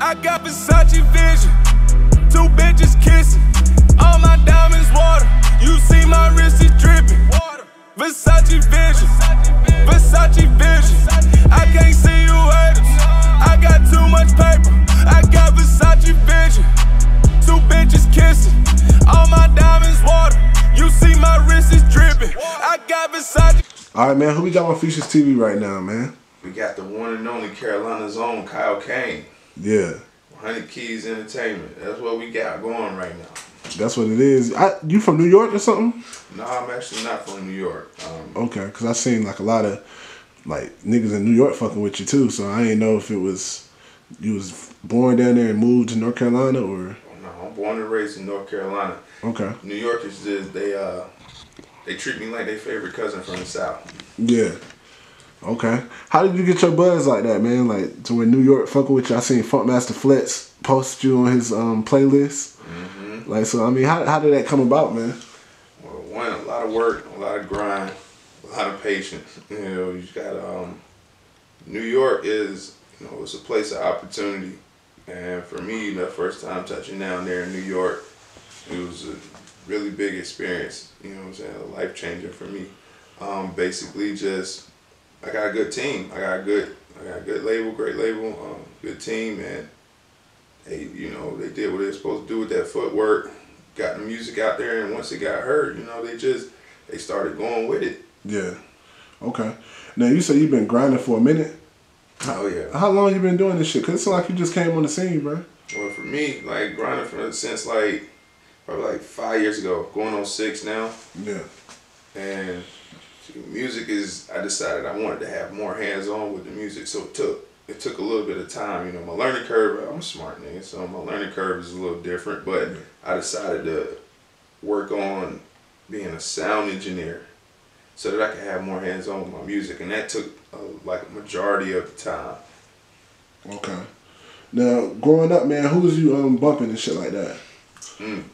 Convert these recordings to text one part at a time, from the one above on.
I got Versace vision, 2 bitches kissing, all my diamonds water, you see my wrist is dripping. Versace vision, Versace vision, I can't see you haters, I got too much paper. I got Versace vision, 2 bitches kissing, all my diamonds water, you see my wrist is dripping. I got Versace. Alright, man, who we got on FuciousTv right now, man? We got the one and only Carolina's own Kaio Kane. Yeah. 100 Keys Entertainment. That's what we got going right now. That's what it is. You from New York or something? No, I'm actually not from New York. Okay, because I seen like a lot of like niggas in New York fucking with you too, so I didn't know if it was you was born down there and moved to North Carolina or. No, I'm born and raised in North Carolina. Okay. New Yorkers just they treat me like their favorite cousin from the South. Yeah. Okay. How did you get your buzz like that, man? Like to when New York fucking with you, I seen FunkMaster Flex post you on his playlist. Mm-hmm. Like, so I mean, how did that come about, man? Well, one, a lot of work, a lot of grind, a lot of patience. You know, you got New York is, you know, it's a place of opportunity, and for me, the first time touching down there in New York, it was a really big experience. You know what I'm saying? A life changer for me. Basically, just I got a good team. I got a good label, great label, good team, and they, you know, they did what they were supposed to do with that footwork, got the music out there, and once it got heard, you know, they started going with it. Yeah. Okay. Now you say you've been grinding for a minute. Oh yeah. How long you been doing this shit? Cause it seems like you just came on the scene, bro. Well, for me, like grinding since like probably like 5 years ago, going on 6 now. Yeah. And music is, I decided I wanted to have more hands-on with the music, so it took a little bit of time. You know, my learning curve, I'm a smart nigga, so my learning curve is a little different, but I decided to work on being a sound engineer so that I could have more hands-on with my music, and that took like a majority of the time. Okay. Now, growing up, man, who was you bumping and shit like that?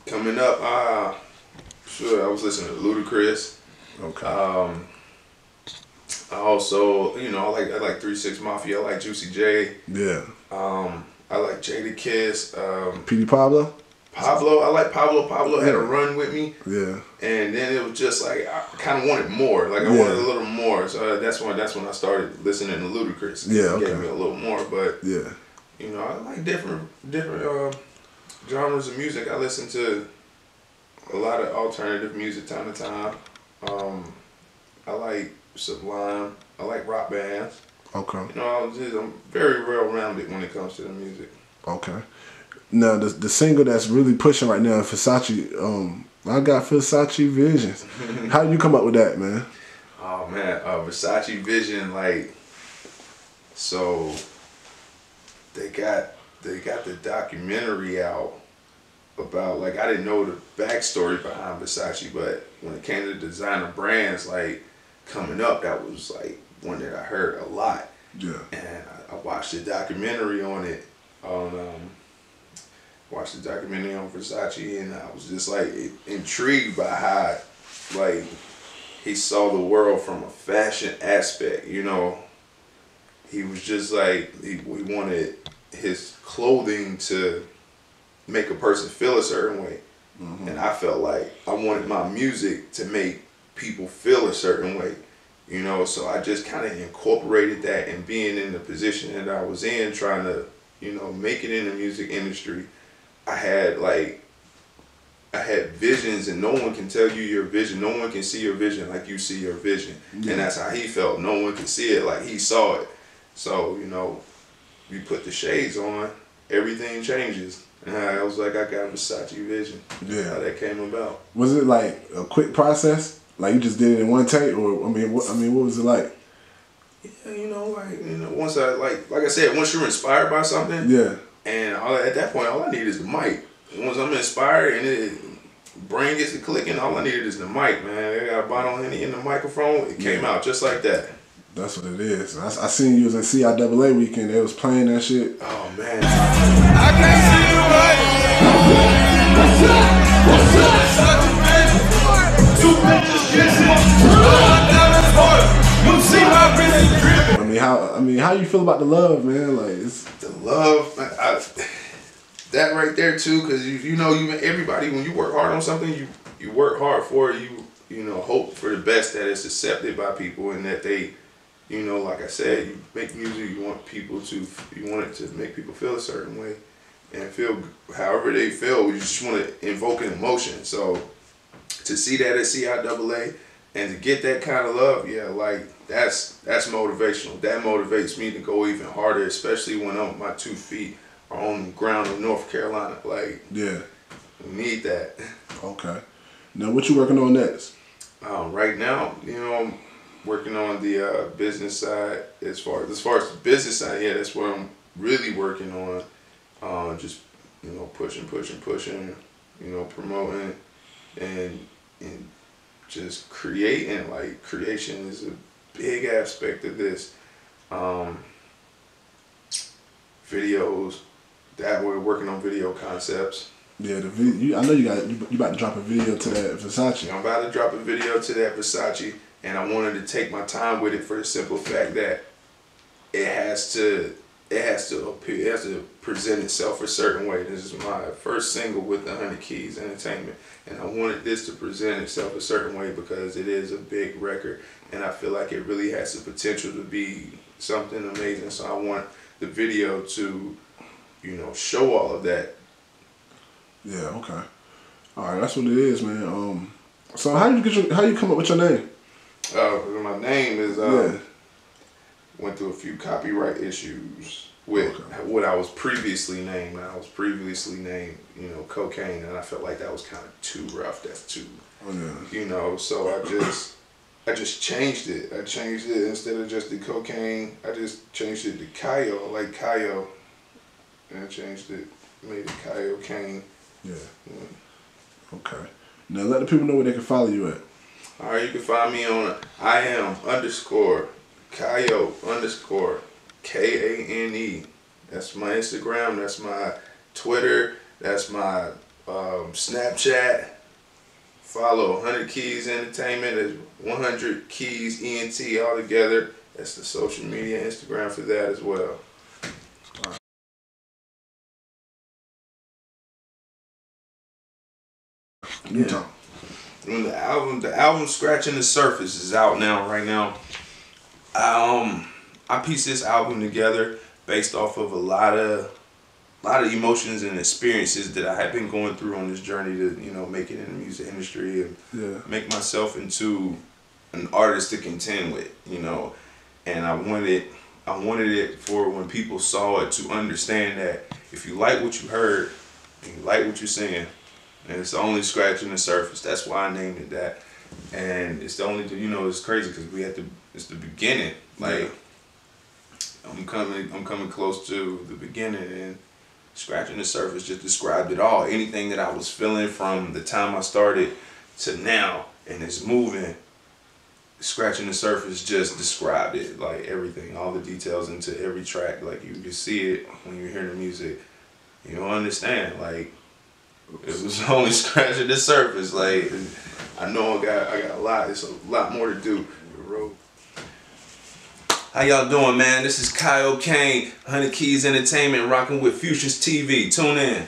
Coming up, sure, I was listening to Ludacris. Okay. I also, you know, I like 3 6 Mafia. I like Juicy J. Yeah. I like Jada Kiss. P.D. Pablo. I like Pablo. Pablo had a run with me. Yeah. And then it was just like I kind of wanted more. Like I wanted a little more. So that's when I started listening to Ludacris. Yeah. It gave me a little more, but yeah. You know, I like different genres of music. I listen to a lot of alternative music time to time. I like Sublime. I like rock bands. Okay. You know, I'm very well-rounded when it comes to the music. Okay. Now, the single that's really pushing right now, Versace, I got Versace Visions. How did you come up with that, man? Oh, man, Versace Vision, like, so they got the documentary out about, like, I didn't know the backstory behind Versace, but when it came to designer brands, like, coming up, that was, like, one that I heard a lot. Yeah. And I watched the documentary on it, watched the documentary on Versace, and I was just, like, intrigued by how, like, he saw the world from a fashion aspect, you know. He was just, like, he wanted his clothing to make a person feel a certain way. Mm-hmm. And I felt like I wanted my music to make people feel a certain way, you know, so I just kind of incorporated that, and being in the position that I was in, trying to, you know, make it in the music industry, I had visions, and no one can tell you your vision. No one can see your vision like you see your vision. Yeah. And that's how he felt. No one can see it like he saw it. So, you know, we put the shades on, everything changes. And I was like, I got Versace Vision. Yeah. How that came about. Was it like a quick process? Like you just did it in one take, or I mean, what was it like? Yeah, you know, once like I said, once you're inspired by something, yeah, and at that point, all I need is the mic. And once I'm inspired and brain gets to clicking, all I needed is the mic, man. I got a bottle of Henny in the microphone. It came out just like that. That's what it is. I seen you was in CIAA weekend. They was playing that shit. Oh man. I can't see you right. I mean, how you feel about the love, man? Like it's the love, that right there too, because you know everybody when you work hard on something, you work hard for it. You know, hope for the best that it's accepted by people and that they, you know, like I said, you make music, you want it to make people feel a certain way and feel however they feel. You just want to invoke an emotion. So to see that at CIAA and to get that kind of love, yeah, like that's motivational. That motivates me to go even harder, especially when my 2 feet are on the ground in North Carolina. Like, yeah, we need that. Okay. Now, what you working on next? Right now, you know, I'm working on the business side. As far as the business side, yeah, that's what I'm really working on. Just, you know, pushing, you know, promoting and just creating. Like, creation is a big aspect of this. Videos, that we're working on video concepts. Yeah, the video. I know you about to drop a video to that Versace. I'm about to drop a video to that Versace, and I wanted to take my time with it for the simple fact that it has to appear, it has to present itself a certain way. This is my first single with the 100 Keys Entertainment, and I wanted this to present itself a certain way because it is a big record, and I feel like it really has the potential to be something amazing. So I want the video to, you know, show all of that. Yeah, okay. All right, that's what it is, man. So how you come up with your name? My name is went through a few copyright issues with what I was previously named. I was previously named, you know, Cocaine, and I felt like that was kind of too rough. That's too, you know. So I just changed it. I changed it instead of just the Cocaine. I just changed it to Kaio, like Kaio, and I changed it, made it Kaio Kane. Yeah. Okay. Now let the people know where they can follow you at. All right, you can find me on _Kaio_KANE. That's my Instagram. That's my Twitter. That's my Snapchat. Follow 100 Keys Entertainment. It's 100 Keys ENT all together. That's the social media Instagram for that as well. Yeah. And the album Scratching the Surface is out now, right now. I pieced this album together based off of a lot of emotions and experiences that I had been going through on this journey to, you know, make it in the music industry and make myself into an artist to contend with, you know. And I wanted it for when people saw it to understand that if you like what you heard and you like what you're seeing, and it's only scratching the surface. That's why I named it that. And it's the only, you know, it's crazy because it's the beginning. Like, I'm coming close to the beginning, and scratching the surface just described it all. Anything that I was feeling from the time I started to now, and it's moving, scratching the surface just described it. Like, everything, all the details into every track. Like, you can see it when you hear the music. You don't understand, like, it was only scratching the surface. Like, I know I got a lot. It's a lot more to do. How y'all doing, man? This is Kaio Kane, 100 Keys Entertainment, rocking with FuciousTv. Tune in.